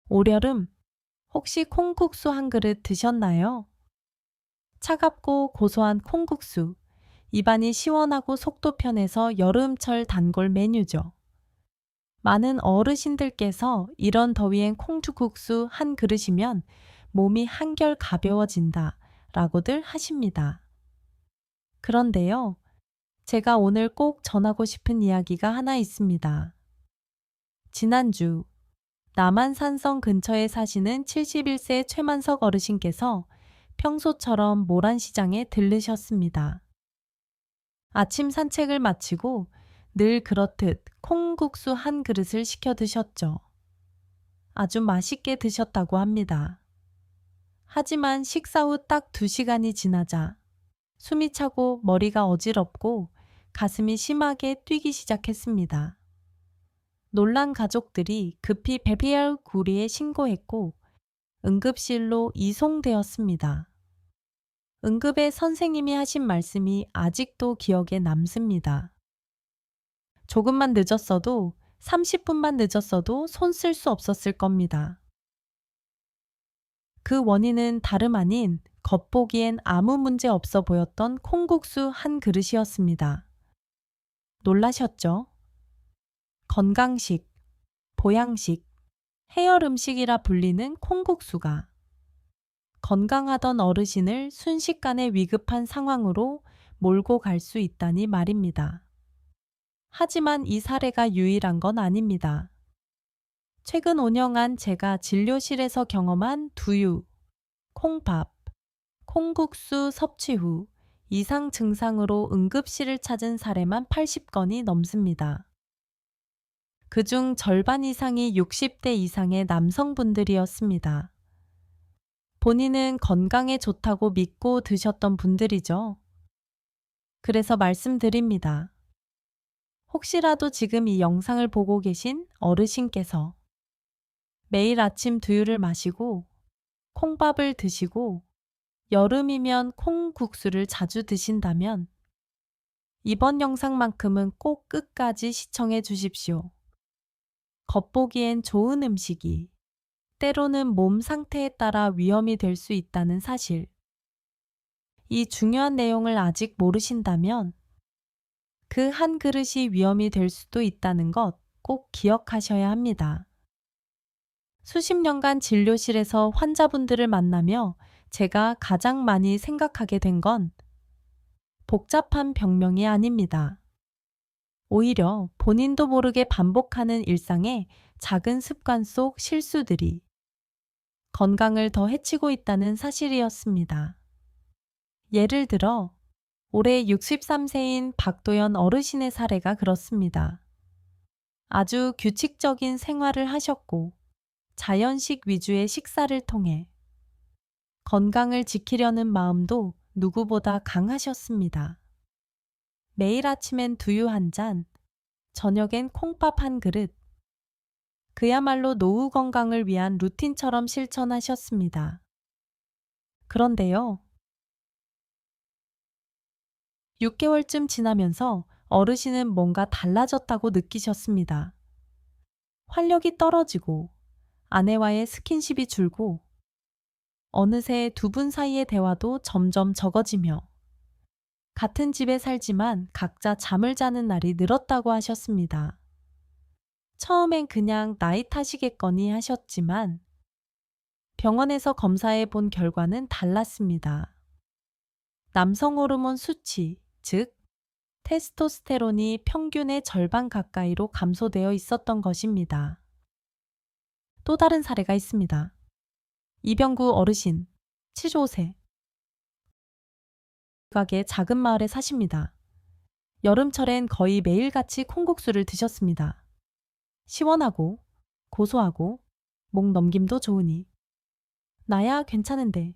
올여름 혹시 콩국수 한 그릇 드셨나요? 차갑고 고소한 콩국수. 입안이 시원하고 속도 편해서 여름철 단골 메뉴죠. 많은 어르신들께서 이런 더위엔 콩국수 한 그릇이면 몸이 한결 가벼워진다 라고들 하십니다. 그런데요, 제가 오늘 꼭 전하고 싶은 이야기가 하나 있습니다. 지난주 남한산성 근처에 사시는 71세 최만석 어르신께서 평소처럼 모란시장에 들르셨습니다. 아침 산책을 마치고 늘 그렇듯 콩국수 한 그릇을 시켜 드셨죠. 아주 맛있게 드셨다고 합니다. 하지만 식사 후 딱 2시간이 지나자 숨이 차고 머리가 어지럽고 가슴이 심하게 뛰기 시작했습니다. 놀란 가족들이 급히 베비알 구리에 신고했고 응급실로 이송되었습니다. 응급의 선생님이 하신 말씀이 아직도 기억에 남습니다. 조금만 늦었어도 30분만 늦었어도 손 쓸 수 없었을 겁니다. 그 원인은 다름 아닌 겉보기엔 아무 문제 없어 보였던 콩국수 한 그릇이었습니다. 놀라셨죠? 건강식, 보양식, 해열 음식이라 불리는 콩국수가 건강하던 어르신을 순식간에 위급한 상황으로 몰고 갈 수 있다니 말입니다. 하지만 이 사례가 유일한 건 아닙니다. 최근 5년간 제가 진료실에서 경험한 두유, 콩밥, 콩국수 섭취 후 이상 증상으로 응급실을 찾은 사례만 80건이 넘습니다. 그중 절반 이상이 60대 이상의 남성분들이었습니다. 본인은 건강에 좋다고 믿고 드셨던 분들이죠. 그래서 말씀드립니다. 혹시라도 지금 이 영상을 보고 계신 어르신께서 매일 아침 두유를 마시고 콩밥을 드시고 여름이면 콩국수를 자주 드신다면 이번 영상만큼은 꼭 끝까지 시청해 주십시오. 겉보기엔 좋은 음식이 때로는 몸 상태에 따라 위험이 될 수 있다는 사실. 이 중요한 내용을 아직 모르신다면 그 한 그릇이 위험이 될 수도 있다는 것 꼭 기억하셔야 합니다. 수십 년간 진료실에서 환자분들을 만나며 제가 가장 많이 생각하게 된 건 복잡한 병명이 아닙니다. 오히려 본인도 모르게 반복하는 일상의 작은 습관 속 실수들이 건강을 더 해치고 있다는 사실이었습니다. 예를 들어 올해 63세인 박도연 어르신의 사례가 그렇습니다. 아주 규칙적인 생활을 하셨고 자연식 위주의 식사를 통해 건강을 지키려는 마음도 누구보다 강하셨습니다. 매일 아침엔 두유 한 잔, 저녁엔 콩밥 한 그릇. 그야말로 노후 건강을 위한 루틴처럼 실천하셨습니다. 그런데요, 6개월쯤 지나면서 어르신은 뭔가 달라졌다고 느끼셨습니다. 활력이 떨어지고 아내와의 스킨십이 줄고 어느새 두 분 사이의 대화도 점점 적어지며 같은 집에 살지만 각자 잠을 자는 날이 늘었다고 하셨습니다. 처음엔 그냥 나이 탓이겠거니 하셨지만 병원에서 검사해 본 결과는 달랐습니다. 남성 호르몬 수치, 즉 테스토스테론이 평균의 절반 가까이로 감소되어 있었던 것입니다. 또 다른 사례가 있습니다. 이병구 어르신, 75세. 각의 작은 마을에 사십니다. 여름철엔 거의 매일같이 콩국수를 드셨습니다. 시원하고 고소하고 목 넘김도 좋으니 나야 괜찮은데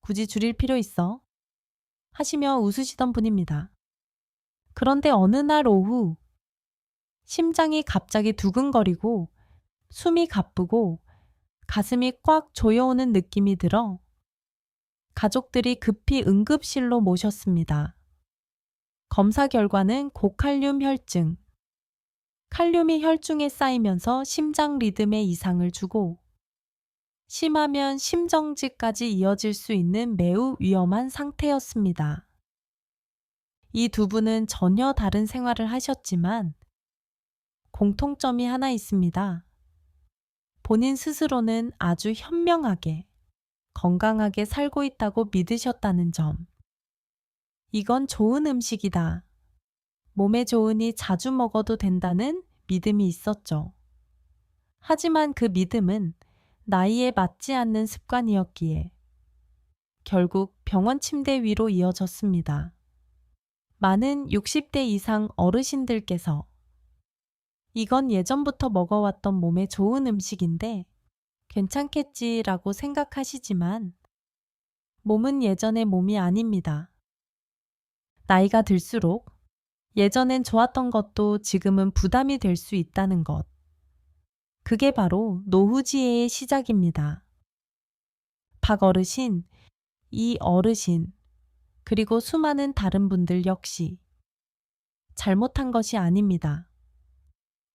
굳이 줄일 필요 있어? 하시며 웃으시던 분입니다. 그런데 어느 날 오후 심장이 갑자기 두근거리고 숨이 가쁘고 가슴이 꽉 조여오는 느낌이 들어 가족들이 급히 응급실로 모셨습니다. 검사 결과는 고칼륨 혈증. 칼륨이 혈중에 쌓이면서 심장 리듬에 이상을 주고 심하면 심정지까지 이어질 수 있는 매우 위험한 상태였습니다. 이 두 분은 전혀 다른 생활을 하셨지만 공통점이 하나 있습니다. 본인 스스로는 아주 현명하게, 건강하게 살고 있다고 믿으셨다는 점. 이건 좋은 음식이다. 몸에 좋으니 자주 먹어도 된다는 믿음이 있었죠. 하지만 그 믿음은 나이에 맞지 않는 습관이었기에 결국 병원 침대 위로 이어졌습니다. 많은 60대 이상 어르신들께서 이건 예전부터 먹어왔던 몸에 좋은 음식인데 괜찮겠지라고 생각하시지만 몸은 예전의 몸이 아닙니다. 나이가 들수록 예전엔 좋았던 것도 지금은 부담이 될 수 있다는 것. 그게 바로 노후지혜의 시작입니다. 박 어르신, 이 어르신, 그리고 수많은 다른 분들 역시 잘못한 것이 아닙니다.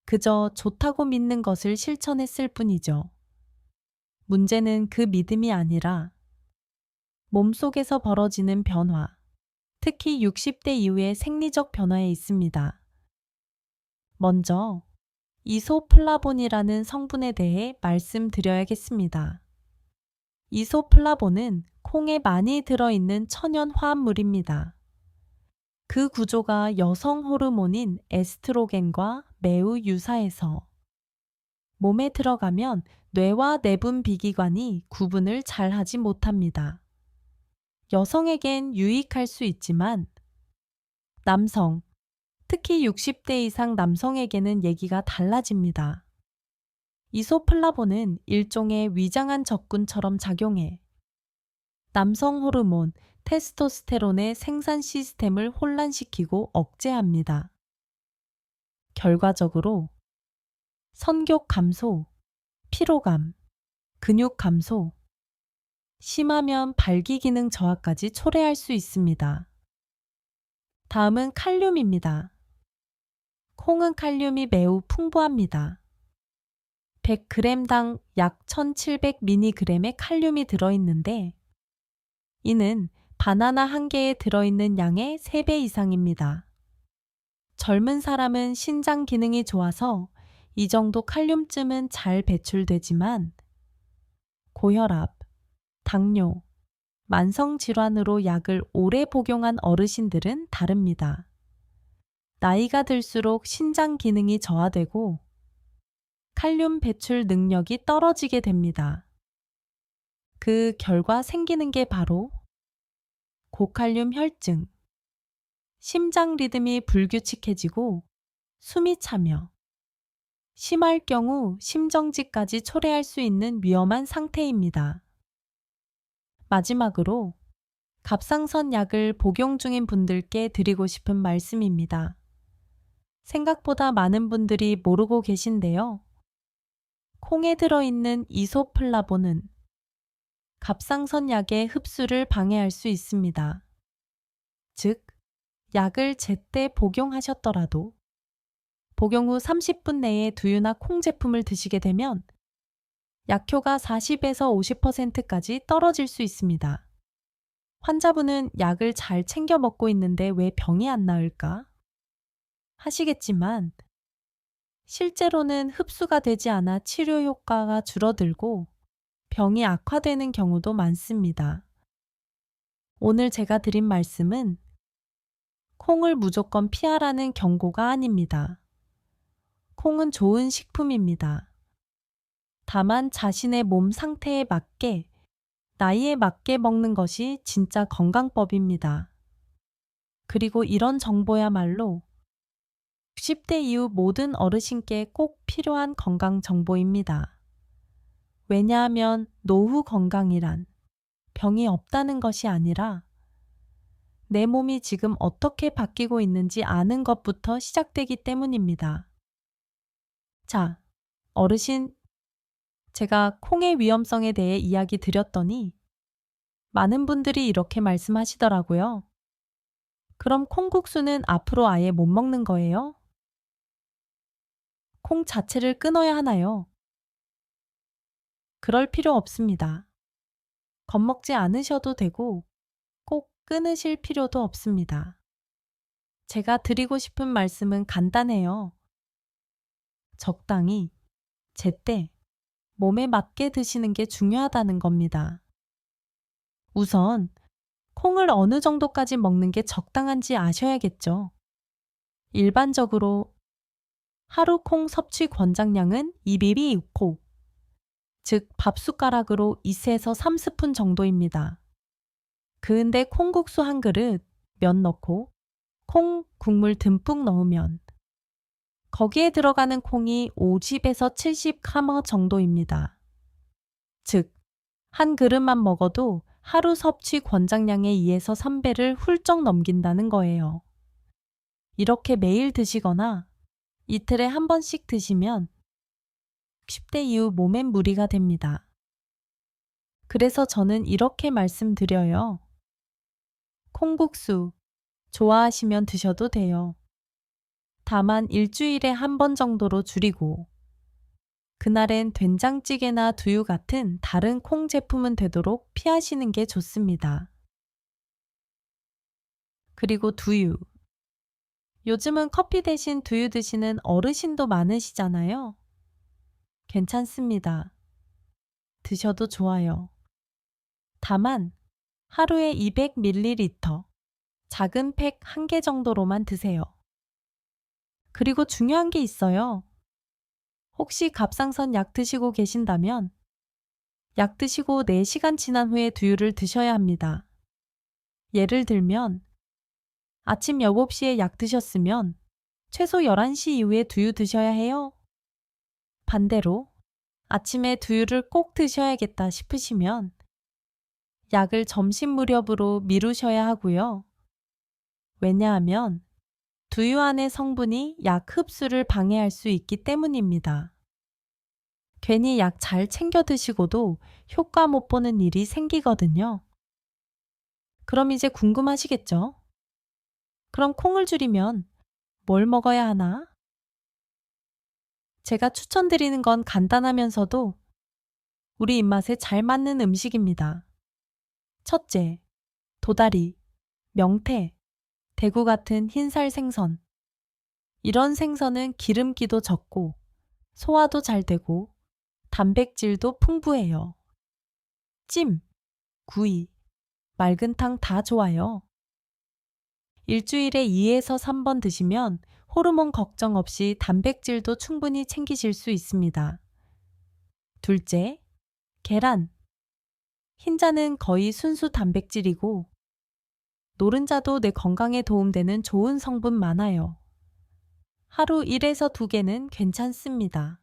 그저 좋다고 믿는 것을 실천했을 뿐이죠. 문제는 그 믿음이 아니라 몸속에서 벌어지는 변화, 특히 60대 이후의 생리적 변화에 있습니다. 먼저 이소플라본이라는 성분에 대해 말씀드려야겠습니다. 이소플라본은 콩에 많이 들어있는 천연 화합물입니다. 그 구조가 여성 호르몬인 에스트로겐과 매우 유사해서 몸에 들어가면 뇌와 내분 비기관이 구분을 잘 하지 못합니다. 여성에겐 유익할 수 있지만 남성, 특히 60대 이상 남성에게는 얘기가 달라집니다. 이소플라본은 일종의 위장한 적군처럼 작용해 남성 호르몬 테스토스테론의 생산 시스템을 혼란시키고 억제합니다. 결과적으로 선교 감소, 피로감, 근육 감소, 심하면 발기 기능 저하까지 초래할 수 있습니다. 다음은 칼륨입니다. 콩은 칼륨이 매우 풍부합니다. 100g당 약 1700mg의 칼륨이 들어있는데 이는 바나나 한 개에 들어있는 양의 3배 이상입니다. 젊은 사람은 신장 기능이 좋아서 이 정도 칼륨쯤은 잘 배출되지만 고혈압, 당뇨, 만성질환으로 약을 오래 복용한 어르신들은 다릅니다. 나이가 들수록 신장 기능이 저하되고 칼륨 배출 능력이 떨어지게 됩니다. 그 결과 생기는 게 바로 고칼륨 혈증, 심장 리듬이 불규칙해지고 숨이 차며 심할 경우 심정지까지 초래할 수 있는 위험한 상태입니다. 마지막으로 갑상선 약을 복용 중인 분들께 드리고 싶은 말씀입니다. 생각보다 많은 분들이 모르고 계신데요. 콩에 들어있는 이소플라본은 갑상선 약의 흡수를 방해할 수 있습니다. 즉, 약을 제때 복용하셨더라도 복용 후 30분 내에 두유나 콩 제품을 드시게 되면 약효가 40에서 50%까지 떨어질 수 있습니다. 환자분은 약을 잘 챙겨 먹고 있는데 왜 병이 안 나을까? 하시겠지만 실제로는 흡수가 되지 않아 치료 효과가 줄어들고 병이 악화되는 경우도 많습니다. 오늘 제가 드린 말씀은 콩을 무조건 피하라는 경고가 아닙니다. 콩은 좋은 식품입니다. 다만 자신의 몸 상태에 맞게, 나이에 맞게 먹는 것이 진짜 건강법입니다. 그리고 이런 정보야말로 60대 이후 모든 어르신께 꼭 필요한 건강 정보입니다. 왜냐하면 노후 건강이란 병이 없다는 것이 아니라 내 몸이 지금 어떻게 바뀌고 있는지 아는 것부터 시작되기 때문입니다. 자, 어르신, 제가 콩의 위험성에 대해 이야기 드렸더니 많은 분들이 이렇게 말씀하시더라고요. 그럼 콩국수는 앞으로 아예 못 먹는 거예요? 콩 자체를 끊어야 하나요? 그럴 필요 없습니다. 겁먹지 않으셔도 되고 꼭 끊으실 필요도 없습니다. 제가 드리고 싶은 말씀은 간단해요. 적당히, 제때, 몸에 맞게 드시는 게 중요하다는 겁니다. 우선 콩을 어느 정도까지 먹는 게 적당한지 아셔야겠죠. 일반적으로 하루 콩 섭취 권장량은 2ml, 즉 밥숟가락으로 2에서 3스푼 정도입니다. 그은데 콩국수 한 그릇, 면 넣고 콩 국물 듬뿍 넣으면 거기에 들어가는 콩이 50에서 70g 정도입니다. 즉, 한 그릇만 먹어도 하루 섭취 권장량의 2에서 3배를 훌쩍 넘긴다는 거예요. 이렇게 매일 드시거나 이틀에 한 번씩 드시면 60대 이후 몸엔 무리가 됩니다. 그래서 저는 이렇게 말씀드려요. 콩국수 좋아하시면 드셔도 돼요. 다만 일주일에 한 번 정도로 줄이고 그날엔 된장찌개나 두유 같은 다른 콩 제품은 되도록 피하시는 게 좋습니다. 그리고 두유. 요즘은 커피 대신 두유 드시는 어르신도 많으시잖아요. 괜찮습니다. 드셔도 좋아요. 다만 하루에 200ml, 작은 팩 1개 정도로만 드세요. 그리고 중요한 게 있어요. 혹시 갑상선 약 드시고 계신다면 약 드시고 4시간 지난 후에 두유를 드셔야 합니다. 예를 들면 아침 7시에 약 드셨으면 최소 11시 이후에 두유 드셔야 해요. 반대로 아침에 두유를 꼭 드셔야겠다 싶으시면 약을 점심 무렵으로 미루셔야 하고요. 왜냐하면 두유 안의 성분이 약 흡수를 방해할 수 있기 때문입니다. 괜히 약 잘 챙겨 드시고도 효과 못 보는 일이 생기거든요. 그럼 이제 궁금하시겠죠? 그럼 콩을 줄이면 뭘 먹어야 하나? 제가 추천드리는 건 간단하면서도 우리 입맛에 잘 맞는 음식입니다. 첫째, 도다리, 명태, 대구 같은 흰살 생선. 이런 생선은 기름기도 적고 소화도 잘 되고 단백질도 풍부해요. 찜, 구이, 맑은탕 다 좋아요. 일주일에 2에서 3번 드시면 호르몬 걱정 없이 단백질도 충분히 챙기실 수 있습니다. 둘째, 계란. 흰자는 거의 순수 단백질이고 노른자도 내 건강에 도움되는 좋은 성분 많아요. 하루 1에서 2개는 괜찮습니다.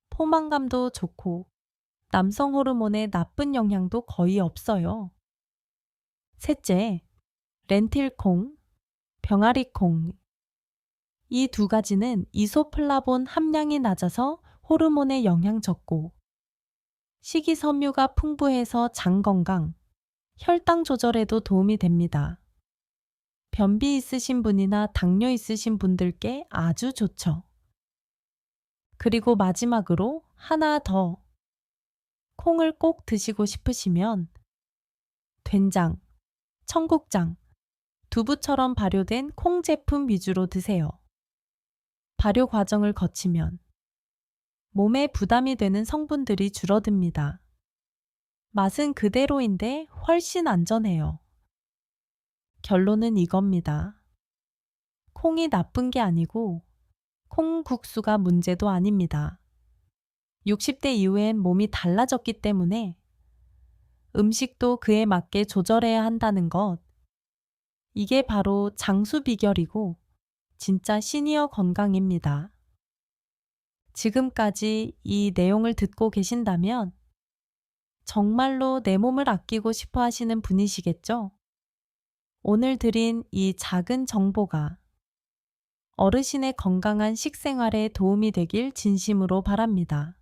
포만감도 좋고 남성 호르몬에 나쁜 영향도 거의 없어요. 셋째, 렌틸콩, 병아리콩. 이 두 가지는 이소플라본 함량이 낮아서 호르몬에 영향 적고 식이섬유가 풍부해서 장 건강, 혈당 조절에도 도움이 됩니다. 변비 있으신 분이나 당뇨 있으신 분들께 아주 좋죠. 그리고 마지막으로 하나 더. 콩을 꼭 드시고 싶으시면 된장, 청국장, 두부처럼 발효된 콩 제품 위주로 드세요. 발효 과정을 거치면 몸에 부담이 되는 성분들이 줄어듭니다. 맛은 그대로인데 훨씬 안전해요. 결론은 이겁니다. 콩이 나쁜 게 아니고 콩국수가 문제도 아닙니다. 60대 이후엔 몸이 달라졌기 때문에 음식도 그에 맞게 조절해야 한다는 것. 이게 바로 장수 비결이고 진짜 시니어 건강입니다. 지금까지 이 내용을 듣고 계신다면 정말로 내 몸을 아끼고 싶어 하시는 분이시겠죠? 오늘 드린 이 작은 정보가 어르신의 건강한 식생활에 도움이 되길 진심으로 바랍니다.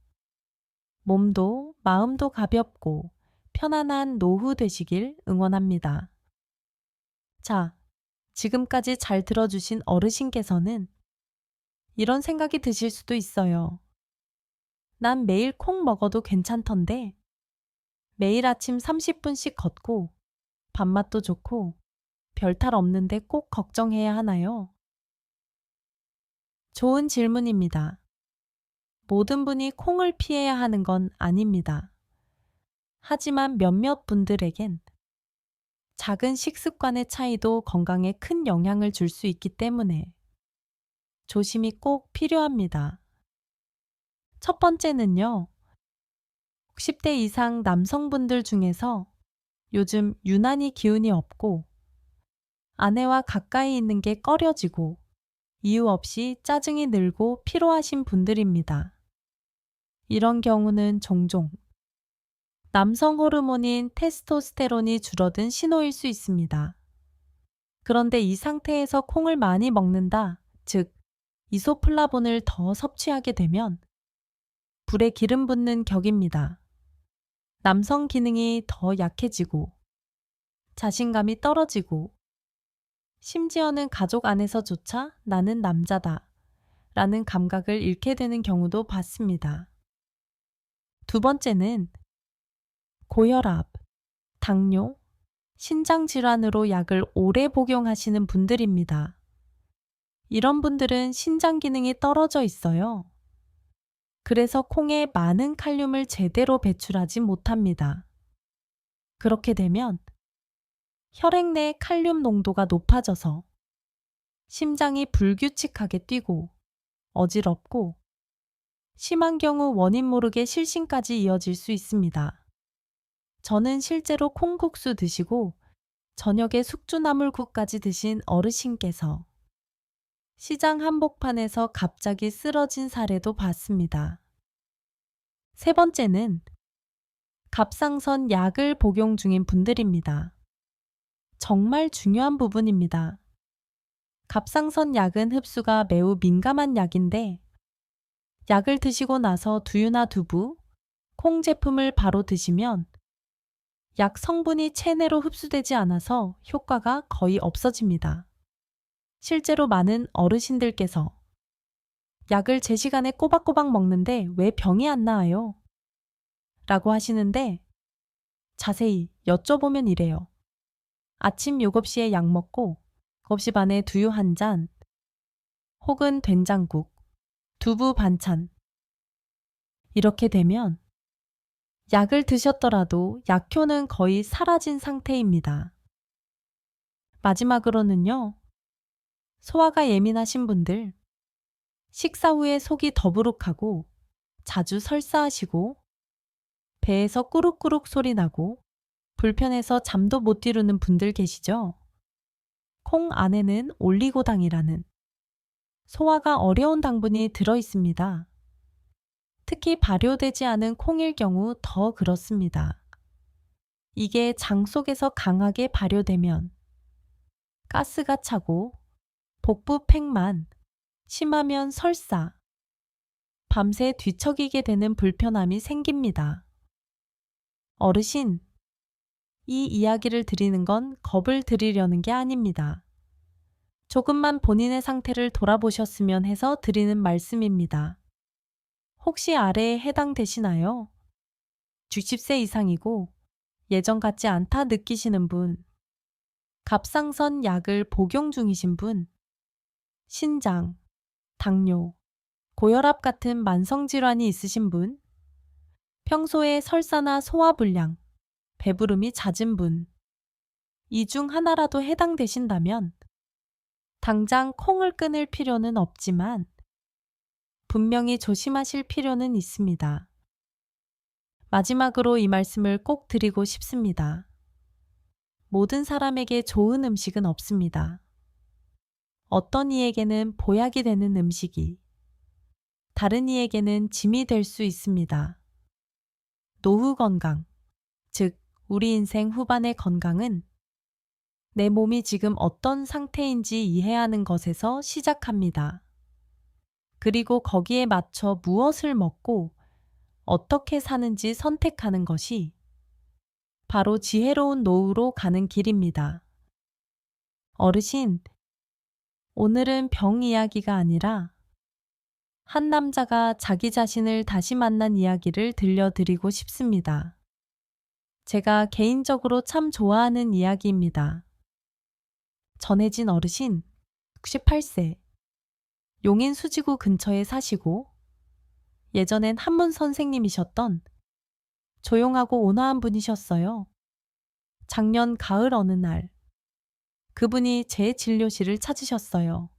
몸도 마음도 가볍고 편안한 노후 되시길 응원합니다. 자, 지금까지 잘 들어주신 어르신께서는 이런 생각이 드실 수도 있어요. 난 매일 콩 먹어도 괜찮던데. 매일 아침 30분씩 걷고 밥맛도 좋고 별탈 없는데 꼭 걱정해야 하나요? 좋은 질문입니다. 모든 분이 콩을 피해야 하는 건 아닙니다. 하지만 몇몇 분들에겐 작은 식습관의 차이도 건강에 큰 영향을 줄 수 있기 때문에 조심이 꼭 필요합니다. 첫 번째는요, 60대 이상 남성분들 중에서 요즘 유난히 기운이 없고 아내와 가까이 있는 게 꺼려지고 이유 없이 짜증이 늘고 피로하신 분들입니다. 이런 경우는 종종 남성 호르몬인 테스토스테론이 줄어든 신호일 수 있습니다. 그런데 이 상태에서 콩을 많이 먹는다, 즉 이소플라본을 더 섭취하게 되면 불에 기름 붓는 격입니다. 남성 기능이 더 약해지고 자신감이 떨어지고 심지어는 가족 안에서조차 나는 남자다 라는 감각을 잃게 되는 경우도 봤습니다. 두 번째는 고혈압, 당뇨, 신장질환으로 약을 오래 복용하시는 분들입니다. 이런 분들은 신장 기능이 떨어져 있어요. 그래서 콩에 많은 칼륨을 제대로 배출하지 못합니다. 그렇게 되면 혈액 내 칼륨 농도가 높아져서 심장이 불규칙하게 뛰고 어지럽고 심한 경우 원인 모르게 실신까지 이어질 수 있습니다. 저는 실제로 콩국수 드시고 저녁에 숙주나물국까지 드신 어르신께서 시장 한복판에서 갑자기 쓰러진 사례도 봤습니다. 세 번째는 갑상선 약을 복용 중인 분들입니다. 정말 중요한 부분입니다. 갑상선 약은 흡수가 매우 민감한 약인데 약을 드시고 나서 두유나 두부, 콩 제품을 바로 드시면 약 성분이 체내로 흡수되지 않아서 효과가 거의 없어집니다. 실제로 많은 어르신들께서 약을 제 시간에 꼬박꼬박 먹는데 왜 병이 안 나아요? 라고 하시는데 자세히 여쭤보면 이래요. 아침 7시에 약 먹고 9시 반에 두유 한 잔, 혹은 된장국, 두부 반찬. 이렇게 되면 약을 드셨더라도 약효는 거의 사라진 상태입니다. 마지막으로는요, 소화가 예민하신 분들, 식사 후에 속이 더부룩하고 자주 설사하시고 배에서 꾸룩꾸룩 소리 나고 불편해서 잠도 못 이루는 분들 계시죠? 콩 안에는 올리고당이라는 소화가 어려운 당분이 들어 있습니다. 특히 발효되지 않은 콩일 경우 더 그렇습니다. 이게 장 속에서 강하게 발효되면 가스가 차고 복부 팽만, 심하면 설사, 밤새 뒤척이게 되는 불편함이 생깁니다. 어르신, 이 이야기를 드리는 건 겁을 드리려는 게 아닙니다. 조금만 본인의 상태를 돌아보셨으면 해서 드리는 말씀입니다. 혹시 아래에 해당되시나요? 60세 이상이고 예전 같지 않다 느끼시는 분, 갑상선 약을 복용 중이신 분, 신장, 당뇨, 고혈압 같은 만성질환이 있으신 분, 평소에 설사나 소화불량, 배부름이 잦은 분, 이 중 하나라도 해당되신다면 당장 콩을 끊을 필요는 없지만 분명히 조심하실 필요는 있습니다. 마지막으로 이 말씀을 꼭 드리고 싶습니다. 모든 사람에게 좋은 음식은 없습니다. 어떤 이에게는 보약이 되는 음식이, 다른 이에게는 짐이 될 수 있습니다. 노후 건강, 즉 우리 인생 후반의 건강은 내 몸이 지금 어떤 상태인지 이해하는 것에서 시작합니다. 그리고 거기에 맞춰 무엇을 먹고 어떻게 사는지 선택하는 것이 바로 지혜로운 노후로 가는 길입니다. 어르신, 오늘은 병 이야기가 아니라 한 남자가 자기 자신을 다시 만난 이야기를 들려드리고 싶습니다. 제가 개인적으로 참 좋아하는 이야기입니다. 전해진 어르신, 68세, 용인 수지구 근처에 사시고 예전엔 한문 선생님이셨던 조용하고 온화한 분이셨어요. 작년 가을 어느 날 그분이 제 진료실을 찾으셨어요.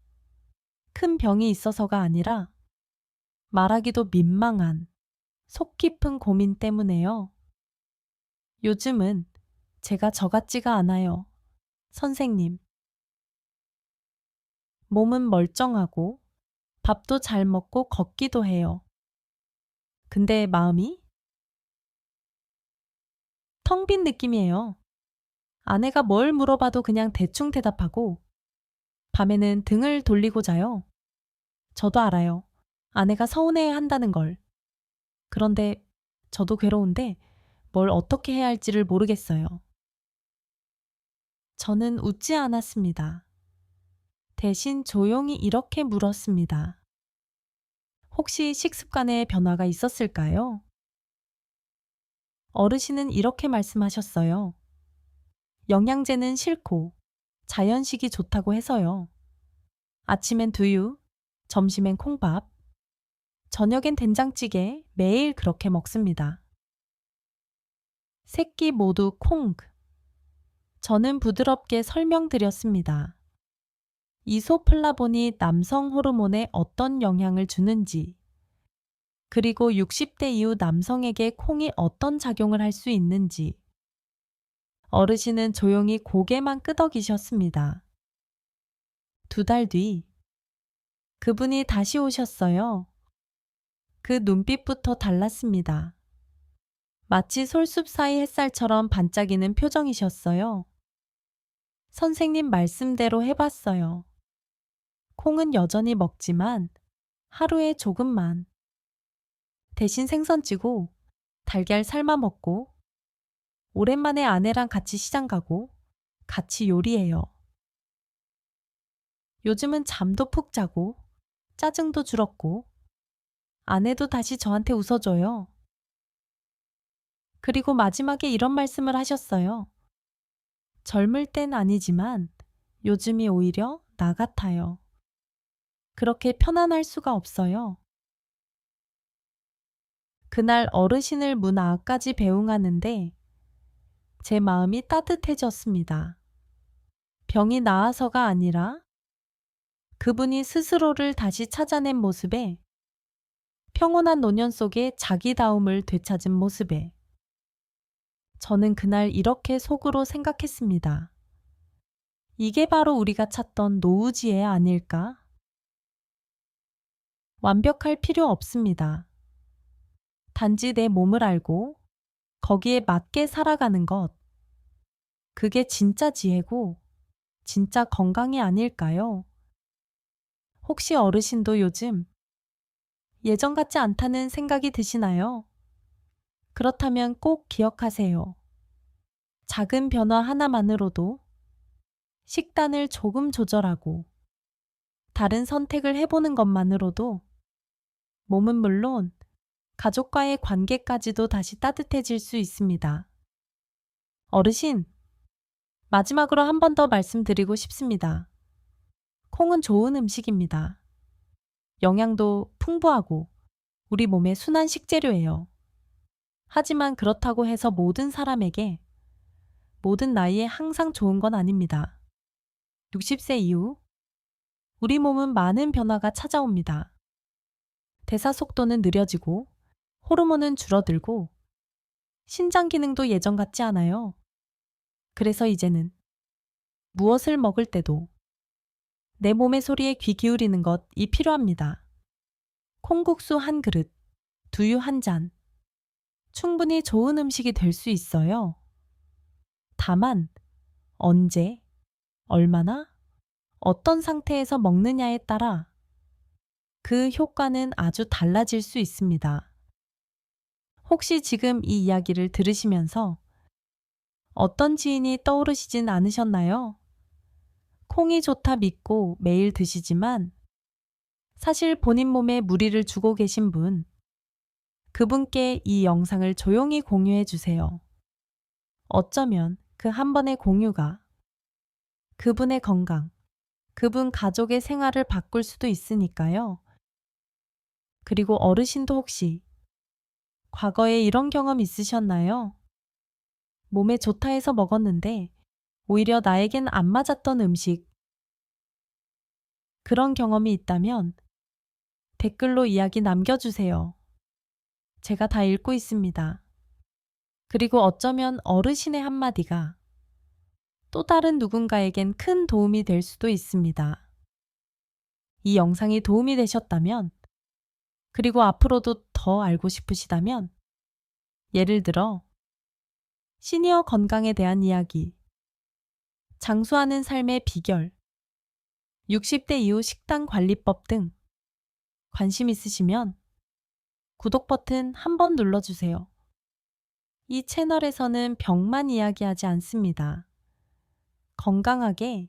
큰 병이 있어서가 아니라 말하기도 민망한 속 깊은 고민 때문에요. 요즘은 제가 저 같지가 않아요. 선생님. 몸은 멀쩡하고 밥도 잘 먹고 걷기도 해요. 근데 마음이 텅 빈 느낌이에요. 아내가 뭘 물어봐도 그냥 대충 대답하고 밤에는 등을 돌리고 자요. 저도 알아요. 아내가 서운해야 한다는 걸. 그런데 저도 괴로운데 뭘 어떻게 해야 할지를 모르겠어요. 저는 웃지 않았습니다. 대신 조용히 이렇게 물었습니다. 혹시 식습관에 변화가 있었을까요? 어르신은 이렇게 말씀하셨어요. 영양제는 싫고 자연식이 좋다고 해서요. 아침엔 두유, 점심엔 콩밥, 저녁엔 된장찌개 매일 그렇게 먹습니다. 새끼 모두 콩. 저는 부드럽게 설명드렸습니다. 이소플라본이 남성 호르몬에 어떤 영향을 주는지, 그리고 60대 이후 남성에게 콩이 어떤 작용을 할 수 있는지. 어르신은 조용히 고개만 끄덕이셨습니다. 2달 뒤, 그분이 다시 오셨어요. 그 눈빛부터 달랐습니다. 마치 솔숲 사이 햇살처럼 반짝이는 표정이셨어요. 선생님 말씀대로 해봤어요. 콩은 여전히 먹지만 하루에 조금만. 대신 생선 찌고 달걀 삶아 먹고 오랜만에 아내랑 같이 시장 가고 같이 요리해요. 요즘은 잠도 푹 자고 짜증도 줄었고 아내도 다시 저한테 웃어줘요. 그리고 마지막에 이런 말씀을 하셨어요. 젊을 땐 아니지만 요즘이 오히려 나 같아요. 그렇게 편안할 수가 없어요. 그날 어르신을 문아까지 배웅하는데 제 마음이 따뜻해졌습니다. 병이 나아서가 아니라 그분이 스스로를 다시 찾아낸 모습에 평온한 노년 속에 자기다움을 되찾은 모습에 저는 그날 이렇게 속으로 생각했습니다. 이게 바로 우리가 찾던 노우지애 아닐까? 완벽할 필요 없습니다. 단지 내 몸을 알고 거기에 맞게 살아가는 것. 그게 진짜 지혜고 진짜 건강이 아닐까요? 혹시 어르신도 요즘 예전 같지 않다는 생각이 드시나요? 그렇다면 꼭 기억하세요. 작은 변화 하나만으로도 식단을 조금 조절하고 다른 선택을 해보는 것만으로도 몸은 물론 가족과의 관계까지도 다시 따뜻해질 수 있습니다. 어르신, 마지막으로 한 번 더 말씀드리고 싶습니다. 콩은 좋은 음식입니다. 영양도 풍부하고 우리 몸의 순한 식재료예요. 하지만 그렇다고 해서 모든 사람에게 모든 나이에 항상 좋은 건 아닙니다. 60세 이후 우리 몸은 많은 변화가 찾아옵니다. 대사 속도는 느려지고 호르몬은 줄어들고 신장 기능도 예전 같지 않아요. 그래서 이제는 무엇을 먹을 때도 내 몸의 소리에 귀 기울이는 것이 필요합니다. 콩국수 한 그릇, 두유 한 잔, 충분히 좋은 음식이 될 수 있어요. 다만 언제, 얼마나, 어떤 상태에서 먹느냐에 따라 그 효과는 아주 달라질 수 있습니다. 혹시 지금 이 이야기를 들으시면서 어떤 지인이 떠오르시진 않으셨나요? 콩이 좋다 믿고 매일 드시지만 사실 본인 몸에 무리를 주고 계신 분, 그분께 이 영상을 조용히 공유해 주세요. 어쩌면 그 한 번의 공유가 그분의 건강, 그분 가족의 생활을 바꿀 수도 있으니까요. 그리고 어르신도 혹시 과거에 이런 경험 있으셨나요? 몸에 좋다 해서 먹었는데 오히려 나에겐 안 맞았던 음식, 그런 경험이 있다면 댓글로 이야기 남겨주세요. 제가 다 읽고 있습니다. 그리고 어쩌면 어르신의 한마디가 또 다른 누군가에겐 큰 도움이 될 수도 있습니다. 이 영상이 도움이 되셨다면, 그리고 앞으로도 더 알고 싶으시다면, 예를 들어 시니어 건강에 대한 이야기, 장수하는 삶의 비결, 60대 이후 식단 관리법 등 관심 있으시면 구독 버튼 한번 눌러주세요. 이 채널에서는 병만 이야기하지 않습니다. 건강하게,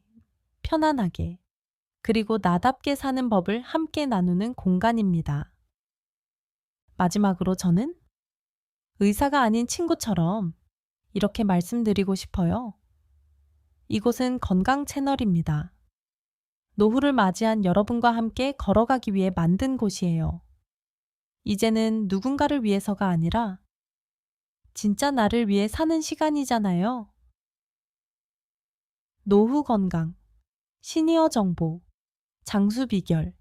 편안하게, 그리고 나답게 사는 법을 함께 나누는 공간입니다. 마지막으로 저는 의사가 아닌 친구처럼 이렇게 말씀드리고 싶어요. 이곳은 건강 채널입니다. 노후를 맞이한 여러분과 함께 걸어가기 위해 만든 곳이에요. 이제는 누군가를 위해서가 아니라 진짜 나를 위해 사는 시간이잖아요. 노후 건강, 시니어 정보, 장수 비결.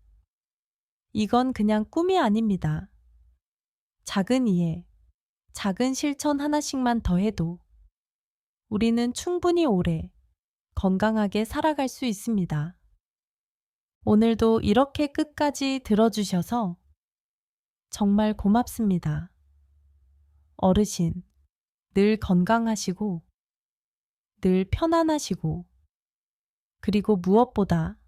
이건 그냥 꿈이 아닙니다. 작은 이해, 작은 실천 하나씩만 더해도 우리는 충분히 오래 건강하게 살아갈 수 있습니다. 오늘도 이렇게 끝까지 들어주셔서 정말 고맙습니다. 어르신, 늘 건강하시고, 늘 편안하시고, 그리고 무엇보다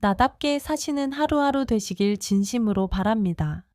나답게 사시는 하루하루 되시길 진심으로 바랍니다.